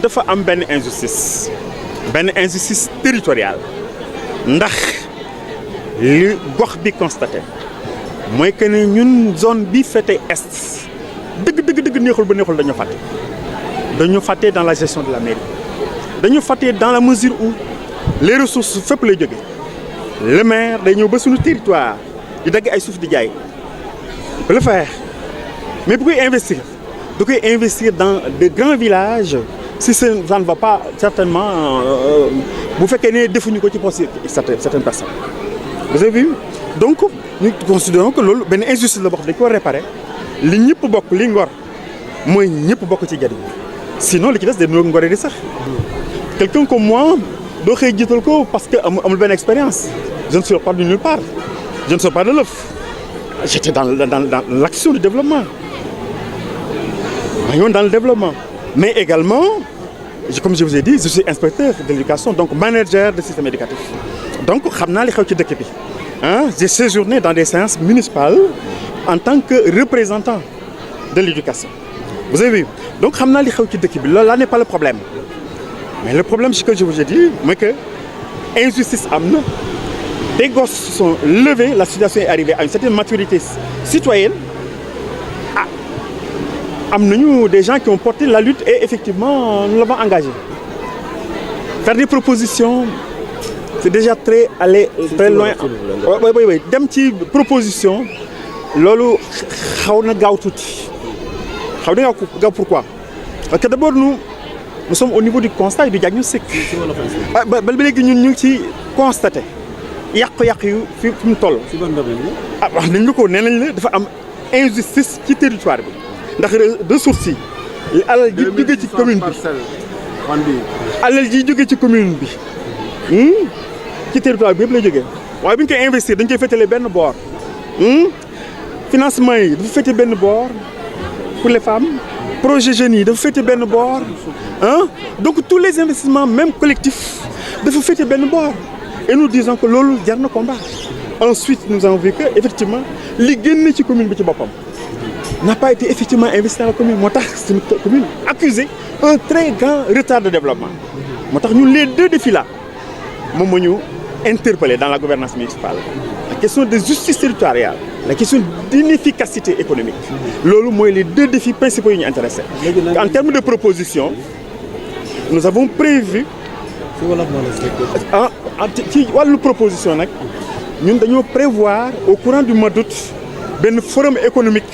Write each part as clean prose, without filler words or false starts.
dafa am benn injustice territoriale ndax li gox bi constaté mooy que ne ñun zone bi féete est dëgg neexul ba neexul dañoo fàtte dans la gestion de la mairie dañu fàtte dans la mesure où les ressources fépp lay jóge le maire day ñëw ba suñu territoire di dagg ay suuf di jaay peut le faire mais bu koy investir da koy investir dans de grands villages si ça ne va pas certainement bu fekkee ne defuñu ko ci poste certaines personnes vous avez vu donc ñu considérons que loolu benn injustice la boo xam dañ ko réparer li ñëpp bokk li ngor mooy ñëpp bokk ci jariñ sinon li ci des day nuroog ngoree di sax quelqu'un comme moi doo xëy jiital ko parce que amul benn expérience je ne sors pas de nulle part je ne sors pas de l'œuf j'étais dans l'action du développement maa ngi woon dans le développement mais également comme je vous ai dit je suis inspecteur de l'éducation donc manager de système éducatif donc xam naa li xew ci dëkk bi j'ai séjourné dans des séances municipales en tant que représentant de l'éducation vous avez vu donc xam naa li xew ci dëkk bi loolu là n'est pas le problème mais le problème ce que je vous ai dit mooy que injustice am na des gosses sont levés la situation est arrivée à une certaine maturité citoyenne am nañu des gens qui ont porté la lutte et effectivement nous l'avons engagé faire des propositions c'est déjà très loin oui dem ci proposition loolu xaw na gaaw tuuti xaw na gaaw pourquoi parce que d'abord nous sommes au niveau du constat et du diagnostic ba léegi ñun ñu ngi ci constaté yàqu-yàq yu fi mu toll wax nañ la ko nee nañ la dafa am injustice ci territoire bi ndax ressources yi alal ji jóge ci commune bi ci territoire bi yëpp lay jógee waaye bu ñu koy investir dañ koy féetale benn boor financement yi dafa féete benn boor pour les femmes projet jeunes yi dafa féete benn boor donc tous les investissements même collectifs dafa féete benn boor et nous disons que loolu jar na combat ensuite nous avons vu que effectivement li génn ci commune bi ci boppam n'a pas été effectivement investi dans la commune moo tax suñu commune accusé un très grand retard de développement moo tax ñun les deux défis là moom moo ñu interpellé dans la gouvernance municipale la question de justice territoriale la question d'inefficacité économique loolu mooy les deux défis principaux yi ñu intéressé en termes de proposition nous avons prévu ci wàllu proposition nag ñun dañoo prévoir au courant du mois d'août benn forum économique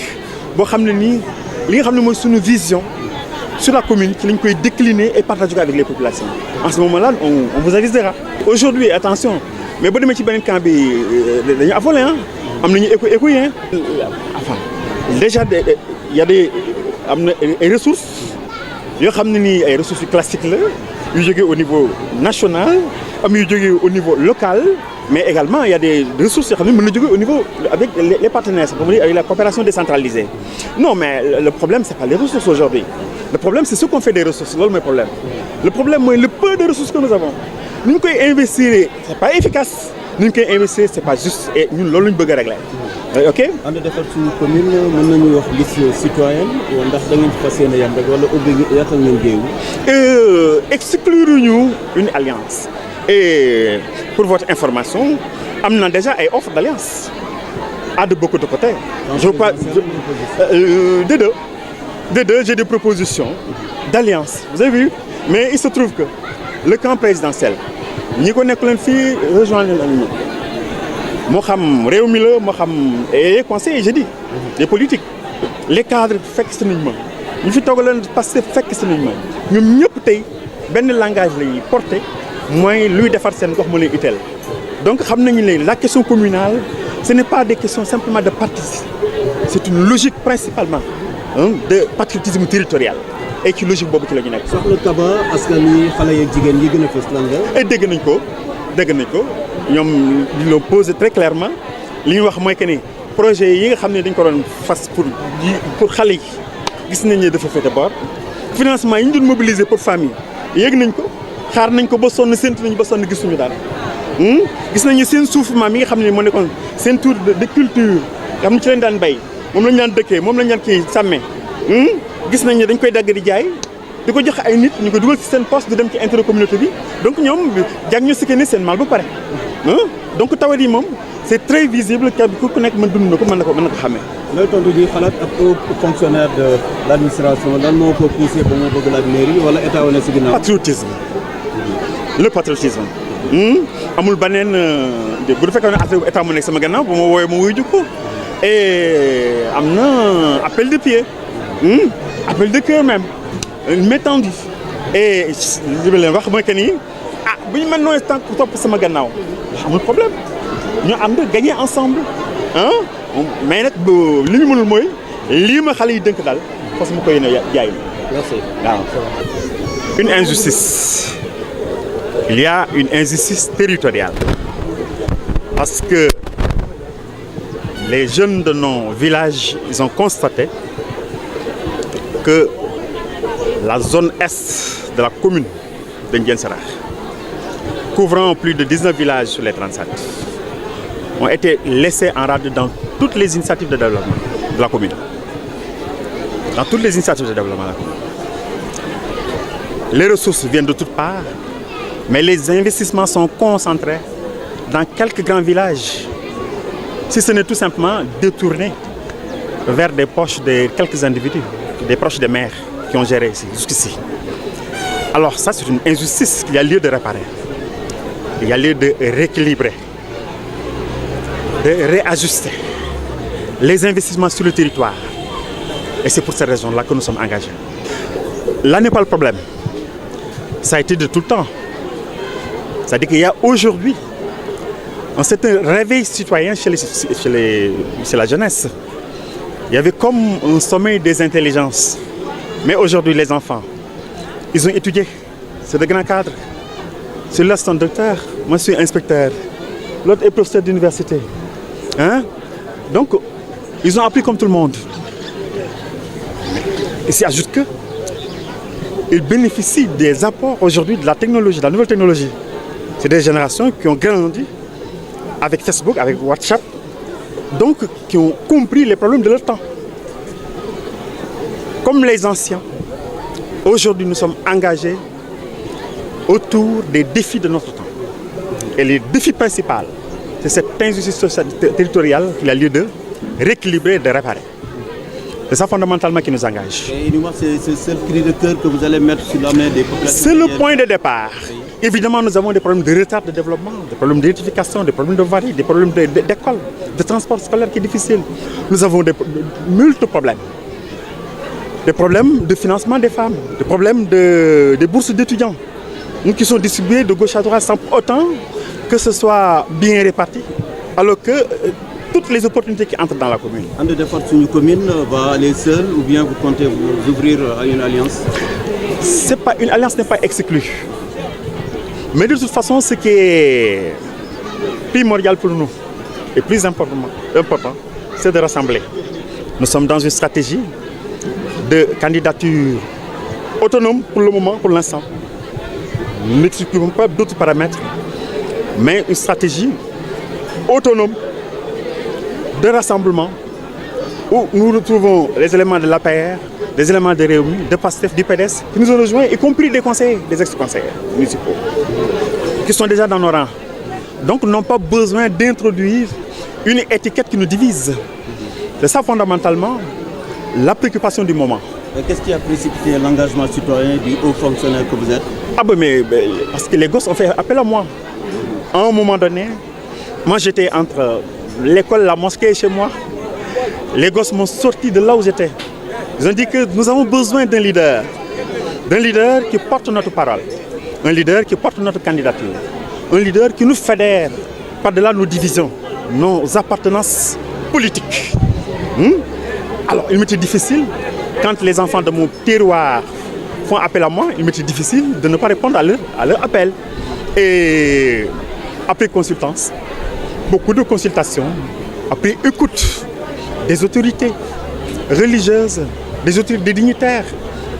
boo xam ne nii li nga xam ne mooy suñu vision sur la commune ci lañ koy décliner et partager avec les populations en ce moment-là on vous avisera aujourd'hui attention mais boo demee ci beneen camp bi dañu affolé am nañu éco yi enfin déjà y a des am na ay ressources yoo xam ne nii ay ressources classiques la yu jógee au niveau national am yu jógee au niveau local mais également il y a des ressources yoo xam ne mën na jógee au niveau avec les partenaires c'est comme dire avec la coopération décentralisée non mais le problème c'est pas les ressources aujourd'hui le problème c'est ce qu'on fait des ressources loolu mooy problème le problème mooy le peu de ressources que nous avons ni ñu koy investir c'est pas efficace ni ñu koy investir c'est pas juste et ñun loolu la ñu bëgg a régler ok. ànd defar suñu commune mën nañu wax liste citoyenne ndax da ngeen ci fas yéene yam rek wala ubbi yaatal ngeen géewu. exclure ñu une alliance et pour votre information am na déjà ay offres d'alliance de beaucoup de côtés. je crois des deux j'ai des propositions d'alliance vous avez vu mais il se trouve que le camp présidentiel ñi ko nekk leen fii rejoindre nañu moo xam réew mi la moo xam les conseillers j'ai dit les politiques les cadres fekk si nañ ma ñu fi toog leen parce que fekk si nañ ma ñoom ñëpp tey benn langage lay porté mooy luy defar seen gox mu lay itteel donc xam nañu ne la question communale ce n'est pas des questions simplement de parti c'est une logique principalement de patriotisme territorial et ci logique boobu ci la ñu nekk. soxla Kaba askan wi xale yeeg jigéen yi gën a fës lan la. et dégg nañ ko ñoom ñu l'ont posé très clairement li ñu wax mooy que ni projet yi nga xam ne dañ ko doon fas pour xale yi gis nañ ne dafa féete bor financement yi ñu doon mobiliser pour famille yéeg nañ ko xaar nañ ko ba sonn séntu nañ ba sonn gisuñu daal gis nañu seen suuf maam yi nga xam ne moo nekkoon seen tour de culture nga xam ne ci leen daan bay moom lañ daan dëkkee moom lañ daan kii sàmmee gis nañ ne dañ koy dagg di jaay di ko jox ay nit ñu ko dugal ci seen poste di dem ci intérêt communauté bi donc ñoom diagnostiqué ni seen mal ba pare donc tawat yi moom c'est très visible ku nekk mën dund na ko mën na ko xamee. looy tontu ji xalaat ak fonctionnaire de l'administration lan moo ko poussé ba mu bëgg la mairie wala état wane si ginnaaw. patriotisme le patriotisme. amul beneen bu fekkee ne affaire bu état mu nekk sama gannaaw bu ma woowee ma wuyu ko et am na appel de pied appel de cœur même m'étendu et li ma leen wax mooy que ni bu ñu mën nooy topp sama gannaaw amul problème ñu ànd gagner ensemble mais nag li ñu mënul mooy lii ma xale yi dënk daal fas ma koy jaay. merci waaw. une injustice. Il y a une injustice territoriale parce que les jeunes de nos villages, ils ont constaté que la zone est de la commune de Ndiéyène Sirakh, couvrant plus de 19 villages sur les 37, ont été laissés en rade dans toutes les initiatives de développement de la commune. Dans toutes les initiatives de développement de la commune. Les ressources viennent de toutes parts. Mais les investissements sont concentrés dans quelques grands villages, si ce n'est tout simplement détourné vers des poches de quelques individus, des proches des maires qui ont géré jusqu'ici. Alors ça, c'est une injustice qu'il y a lieu de réparer. Il y a lieu de rééquilibrer, de réajuster les investissements sur le territoire. Et c'est pour cette raison-là que nous sommes engagés. Là n'est pas le problème. Ça a été de tout le temps. C'est-à-dire qu'il y a aujourd'hui un certain réveil citoyen chez la jeunesse. Il y avait comme un sommeil des intelligences. Mais aujourd'hui, les enfants, ils ont étudié. C'est de grands cadres. Celui-là, c'est un docteur. Moi, je suis inspecteur. L'autre est professeur d'université. Donc, ils ont appris comme tout le monde. Et c'est ajoute que ils bénéficient des apports aujourd'hui de la technologie, de la nouvelle technologie. C'est des générations qui ont grandi avec Facebook, avec WhatsApp, donc qui ont compris les problèmes de leur temps. Comme les anciens, aujourd'hui nous sommes engagés autour des défis de notre temps. Et le défi principal, c'est cette injustice territoriale qu'il a lieu de rééquilibrer et de réparer. C'est ça fondamentalement qui nous engage. Et c'est le cri de cœur que vous allez mettre sur la main des populations. C'est le point de départ. Évidemment, nous avons des problèmes de retard de développement, des problèmes d'électrification, des problèmes de voirie, des problèmes d'école, de transport scolaire qui est difficile. Nous avons de multiples problèmes. Des problèmes de financement des femmes, des problèmes de bourses d'étudiants, qui sont distribuées de gauche à droite sans pour autant que ce soit bien réparti, alors que toutes les opportunités qui entrent dans la commune. En de force, une commune va aller seule ou bien vous comptez vous ouvrir à une alliance? Une alliance n'est pas exclue. Mais de toute façon, ce qui est primordial pour nous et plus important, c'est de rassembler. Nous sommes dans une stratégie de candidature autonome pour le moment, pour l'instant. Nous n'excluons pas d'autres paramètres, mais une stratégie autonome de rassemblement où nous retrouvons les éléments de l'APR, des éléments de Réumi, de PASTEF, du PDS, qui nous ont rejoints, y compris des conseillers, des ex-conseillers municipaux, qui sont déjà dans nos rangs. Donc, nous n'avons pas besoin d'introduire une étiquette qui nous divise. C'est ça fondamentalement la préoccupation du moment. Qu'est-ce qui a précipité l'engagement citoyen du haut fonctionnaire que vous êtes? Mais parce que les gosses ont fait appel à moi. À un moment donné, moi j'étais entre l'école, la mosquée et chez moi. Les gosses m'ont sorti de là où j'étais. Ils ont dit que nous avons besoin d'un leader qui porte notre parole, un leader qui porte notre candidature, un leader qui nous fédère par-delà nos divisions, nos appartenances politiques. Alors, il m'était difficile, quand les enfants de mon terroir font appel à moi, il m'était difficile de ne pas répondre à leur appel. Et après consultance, beaucoup de consultations, après écoute des autorités religieuses, des dignitaires,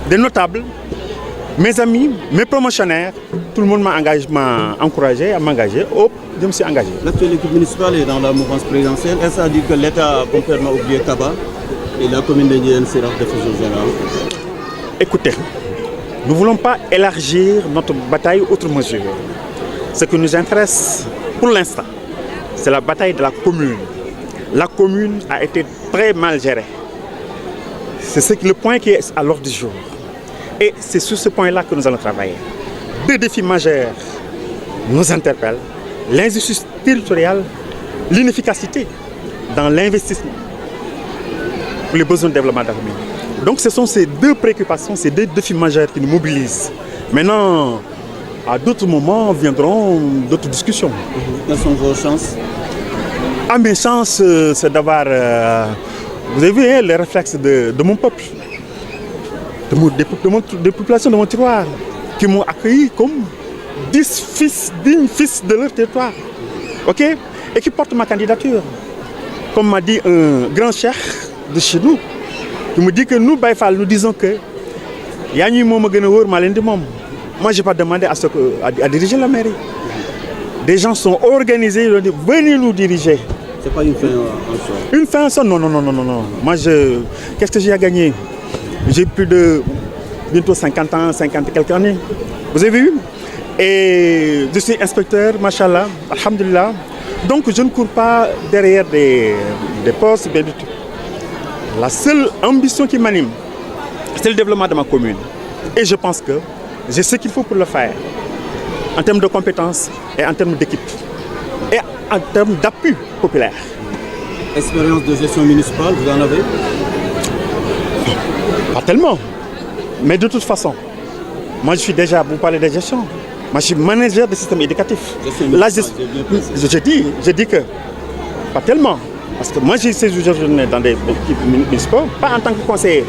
des notables, mes amis, mes promotionnaires, tout le monde m'a encouragé à m'engager. Je me suis engagé. L'actuelle équipe municipale est dans la mouvance présidentielle. Est-ce à dire que l'État a complètement oublié Kaba et la commune de Ndiéyène Sirakh de façon générale? Écoutez, Nous ne voulons pas élargir notre bataille outre mesure. Ce qui nous intéresse pour l'instant, c'est la bataille de la commune. La commune a été très mal gérée. C'est le point qui est à l'ordre du jour. Et c'est sur ce point-là que nous allons travailler. Deux défis majeurs nous interpellent. L'injustice territoriale, l'inefficacité dans l'investissement pour les besoins de développement de la commune. Donc ce sont ces deux préoccupations, ces deux défis majeurs qui nous mobilisent. Maintenant, à d'autres moments viendront d'autres discussions. Quelles sont vos chances? Ah, mes chances, c'est d'avoir, vous avez vu, hein, les réflexes de mon peuple, des populations de mon territoire, qui m'ont accueilli comme dignes fils de leur territoire, ok, et qui portent ma candidature. Comme m'a dit un grand cheikh de chez nous, qui me dit que nous, Baye Fall, nous disons que moi, je n'ai pas demandé à diriger la mairie. Des gens sont organisés, ils ont dit, venez nous diriger. Ce n'est pas une fin en soi. Une fin en soi? Non. Moi, qu'est-ce que j'ai à gagner? J'ai plus de bientôt 50 ans, 50 et quelques années. Vous avez vu? Et je suis inspecteur, machallah, alhamdulillah. Donc, je ne cours pas derrière des postes, bien du tout. La seule ambition qui m'anime, c'est le développement de ma commune. Et je pense que j'ai ce qu'il faut pour le faire, en termes de compétences et en termes d'équipe, et en termes d'appui populaire. Expérience de gestion municipale, vous en avez? Pas tellement. Mais de toute façon, moi je suis déjà, vous parlez de gestion, moi je suis manager du système éducatif. Là, je dis que pas tellement. Parce que moi j'ai séjourné dans des équipes municipales, pas en tant que conseiller,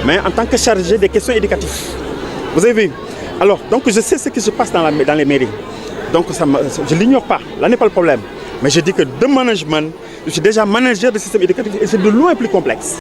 mais en tant que chargé des questions éducatives. Vous avez vu? Alors, donc je sais ce qui se passe dans les mairies. Donc je ne l'ignore pas, là n'est pas le problème. Mais je dis que de management, je suis déjà manager du système éducatif et c'est de loin plus complexe.